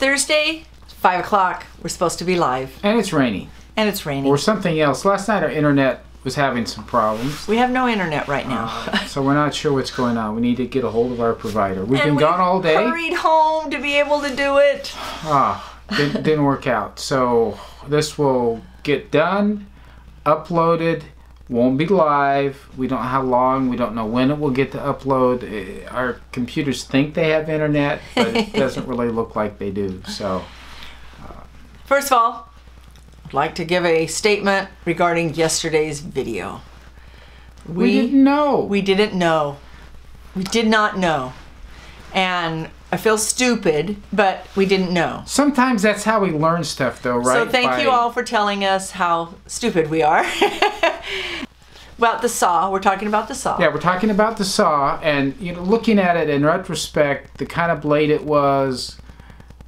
Thursday, 5 o'clock. We're supposed to be live. And it's raining. And it's raining. Or something else. Last night our internet was having some problems. We have no internet right now. So we're not sure what's going on. We need to get a hold of our provider. We've been gone all day. Hurried home to be able to do it. Didn't work out. So this will get done, uploaded, won't be live. We don't know how long. We don't know when it will get to upload. Our computers think they have internet, but it doesn't really look like they do. So, first of all, I'd like to give a statement regarding yesterday's video. We didn't know. We didn't know. We did not know. And I feel stupid, but we didn't know. Sometimes that's how we learn stuff, though, right? So thank you all for telling us how stupid we are. About the saw. We're talking about the saw. Yeah, we're talking about the saw, and looking at it in retrospect, the kind of blade it was,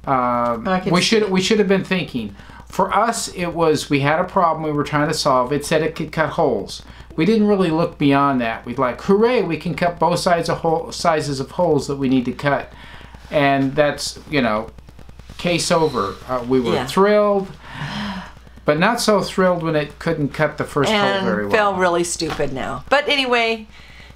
we should have been thinking. For us, it was we had a problem we were trying to solve. It said it could cut holes. We didn't really look beyond that. We'd like, hooray, we can cut both sizes of holes that we need to cut. And that's, case over. We were thrilled, but not so thrilled when it couldn't cut the first hole very well. And felt really stupid now. But anyway,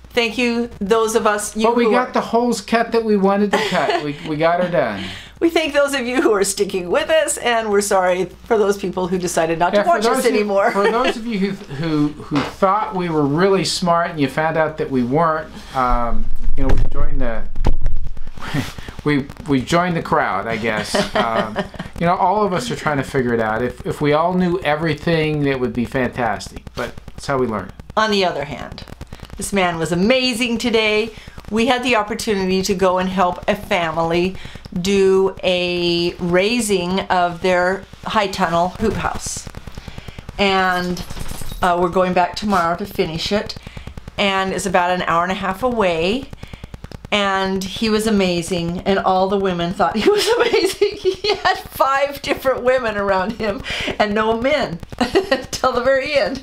thank you, those of us. But we got the holes cut that we wanted to cut. We got her done. We thank those of you who are sticking with us, and we're sorry for those people who decided not to watch us anymore. For those of you who thought we were really smart and you found out that we weren't, we joined the crowd, I guess. All of us are trying to figure it out. If we all knew everything, it would be fantastic. But that's how we learn. On the other hand, this man was amazing today. We had the opportunity to go and help a family do a raising of their high tunnel hoop house. And we're going back tomorrow to finish it. And it's about an hour and a half away. And he was amazing, and all the women thought he was amazing. He had 5 different women around him and no men till the very end.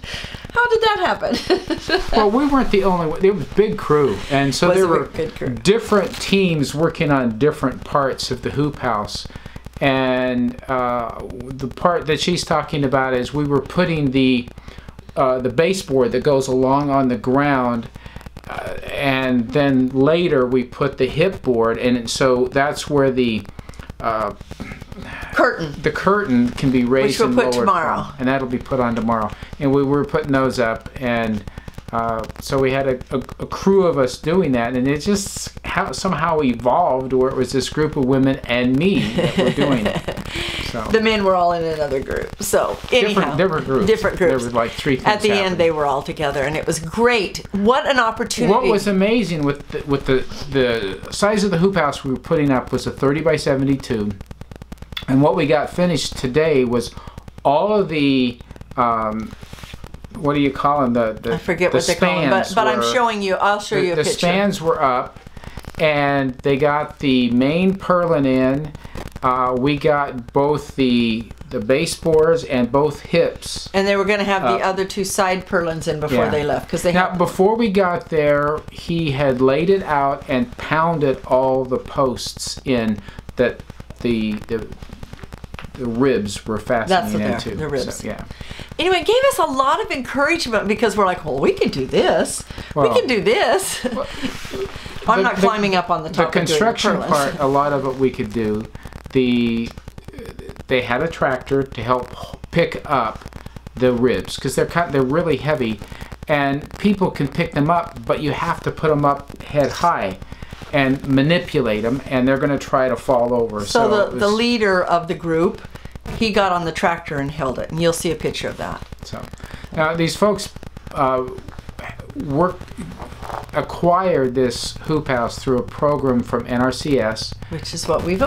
How did that happen? Well, we weren't the only one. It was a big crew, and so there were different teams working on different parts of the hoop house. And the part that she's talking about is we were putting the baseboard that goes along on the ground. And then later we put the hip board, and so that's where the curtain can be raised, which we'll put tomorrow, and that'll be put on tomorrow. And we were putting those up, and so we had a crew of us doing that, and it just somehow evolved where it was this group of women and me that were doing it. So the men were all in another group. So anyhow, different groups. There was like 3 things at the happening. end, they were all together, and it was great. What an opportunity! What was amazing with the size of the hoop house we were putting up was a 30 by 72, and what we got finished today was all of the what do you call them? I forget what they call them, but I'm showing you. I'll show you a picture. The spans were up, and they got the main purlin in. We got both the baseboards and both hips. And they were going to have the other 2 side purlins in before they left, because they. Now, before we got there, he had laid it out and pounded all the posts in that the ribs were fastening into. The ribs. So, yeah. Anyway, it gave us a lot of encouragement, because we're like, well, we can do this. We can do this. I'm not climbing up on the top. The construction part, a lot of it we could do. They had a tractor to help pick up the ribs, because they're really heavy, and people can pick them up, but you have to put them up head high and manipulate them, and they're going to try to fall over. So the leader of the group, he got on the tractor and held it, and you'll see a picture of that. So now these folks acquired this hoop house through a program from NRCS, which is what we've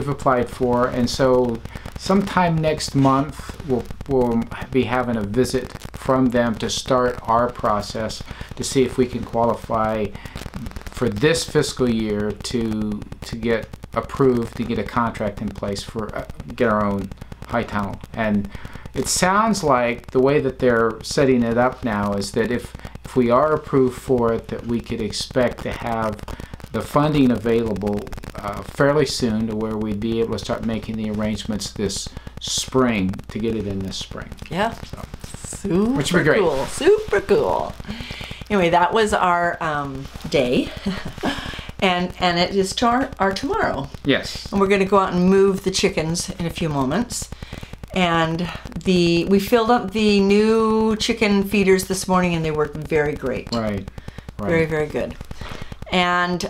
applied for. And so sometime next month we'll be having a visit from them to start our process to see if we can qualify for this fiscal year to get approved, to get a contract in place for get our own high tunnel. And it sounds like the way that they're setting it up now is that if we are approved for it, that we could expect to have the funding available fairly soon to where we'd be able to start making the arrangements this spring to get it in this spring. Yeah. So, super which would be great. Cool. Super cool. Anyway, that was our day. And it is our tomorrow. Yes. And we're going to go out and move the chickens in a few moments. And we filled up the new chicken feeders this morning, and they worked very great. Right. Very, very good. And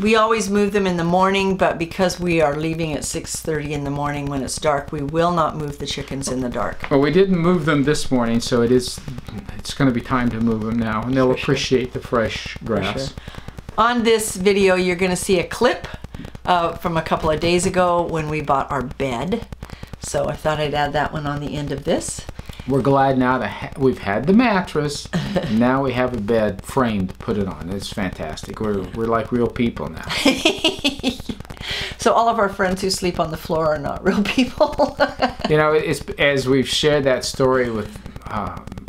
we always move them in the morning, but because we are leaving at 6:30 in the morning when it's dark, we will not move the chickens in the dark. Well, we didn't move them this morning, so it's going to be time to move them now, and they'll appreciate the fresh grass. On this video, you're going to see a clip from a couple of days ago when we bought our bed. So I thought I'd add that one on the end of this. We're glad now that we've had the mattress, and now we have a bed frame to put it on. It's fantastic. We're like real people now. So all of our friends who sleep on the floor are not real people. You know, it's as we've shared that story with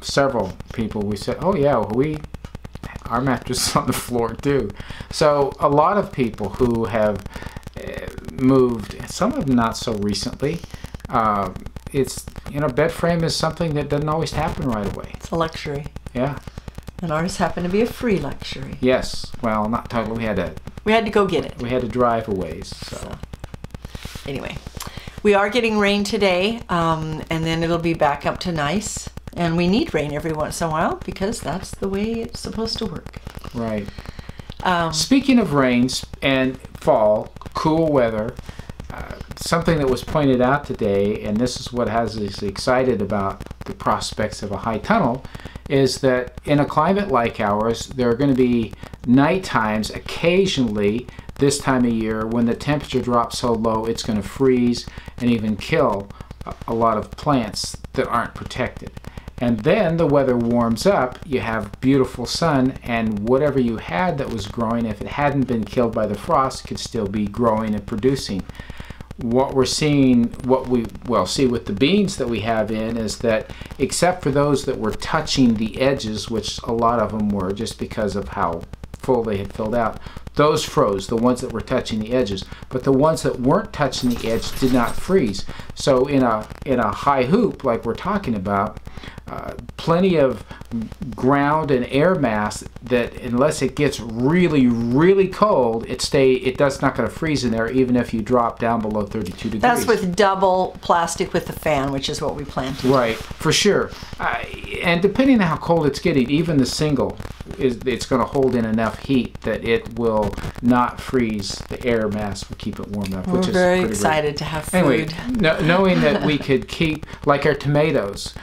several people, we said, oh yeah, our mattress is on the floor too. So a lot of people who have moved, some of them not so recently, bed frame is something that doesn't always happen right away. It's a luxury. Yeah. And ours happened to be a free luxury. Yes. Well, not totally. We had to go get it. We had to drive a ways. So. Anyway, we are getting rain today, and then it'll be back up to nice. And we need rain every once in a while because that's the way it's supposed to work. Right. Speaking of rains and fall, cool weather, something that was pointed out today, and this is what has us excited about the prospects of a high tunnel, is that in a climate like ours, there are going to be night times occasionally this time of year when the temperature drops so low it's going to freeze and even kill a lot of plants that aren't protected. And then the weather warms up, you have beautiful sun, and whatever you had that was growing, if it hadn't been killed by the frost, could still be growing and producing. What we're seeing, what we see with the beans that we have in, is that except for those that were touching the edges, which a lot of them were just because of how full they had filled out, those froze, the ones that were touching the edges. But the ones that weren't touching the edge did not freeze. So in a high hoop like we're talking about, plenty of ground and air mass that unless it gets really, really cold, it's not going to freeze in there even if you drop down below 32 degrees. That's with double plastic with the fan, which is what we plan to do. Right, for sure. And depending on how cold it's getting, even the single, it's going to hold in enough heat that it will not freeze the air mass, will keep it warm enough. We're very excited to have food. Anyway, knowing that we could keep, like our tomatoes,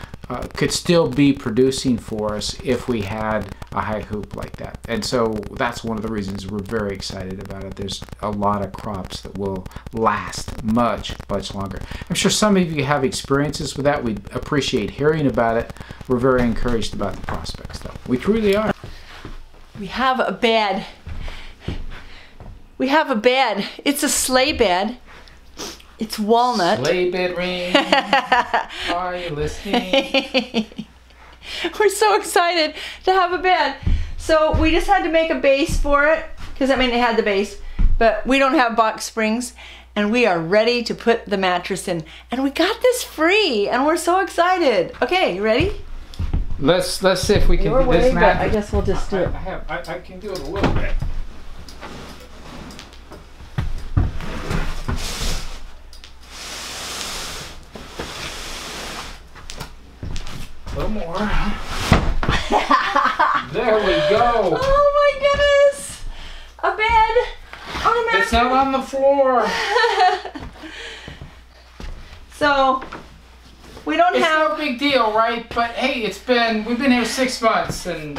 could still be producing for us if we had a high hoop like that. And so that's one of the reasons we're very excited about it. There's a lot of crops that will last much, much longer. I'm sure some of you have experiences with that. We appreciate hearing about it. We're very encouraged about the prospects, though. We truly are. We have a bed. We have a bed. It's a sleigh bed. It's walnut. Sleigh bed ring. Are you listening? We're so excited to have a bed. So we just had to make a base for it, because it had the base, but we don't have box springs, and we are ready to put the mattress in. And we got this free, and we're so excited. Okay, you ready? Let's see if we can do this mattress. I guess we'll just do it. I can do it a little bit. A little more. There we go. Oh my goodness! A bed on a mattress. It's not on the floor. So we don't have. It's no big deal, right? But hey, we've been here 6 months and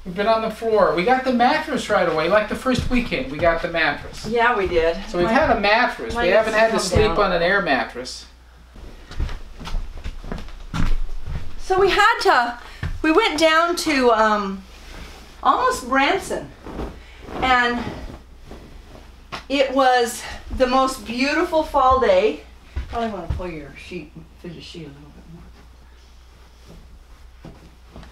we've been on the floor. We got the mattress right away. Like the first weekend, we got the mattress. Yeah, we did. So we've had a mattress. We haven't had to sleep on an air mattress. So we went down to almost Branson, and it was the most beautiful fall day. Probably want to pull your fidget sheet a little bit more.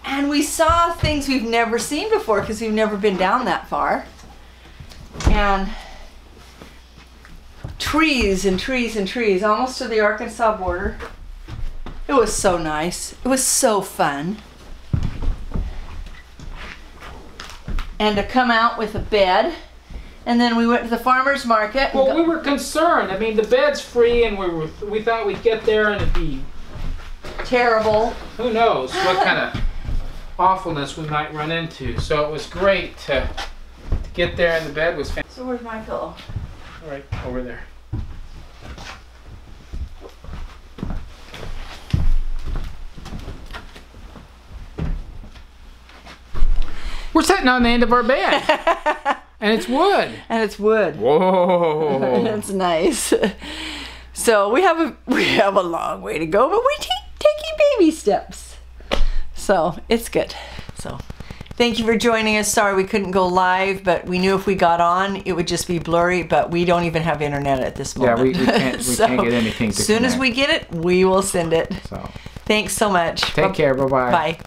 And we saw things we've never seen before because we've never been down that far. And trees and trees and trees, almost to the Arkansas border. It was so nice. It was so fun. And to come out with a bed. And then we went to the farmer's market. Well, we were concerned. I mean, the bed's free, and we thought we'd get there and it'd be terrible. Who knows what kind of awfulness we might run into. So it was great to get there, and the bed was fantastic. So where's my pillow? All right, over there. We're sitting on the end of our bed. And it's wood. And it's wood. Whoa. That's nice. So we have a long way to go, but we're taking baby steps. So it's good. So thank you for joining us. Sorry we couldn't go live, but we knew if we got on, it would just be blurry, but we don't even have internet at this moment. Yeah, we can't get anything to As soon connect. as we get it, we will send it. So thanks so much. Take care. Bye-bye. Bye.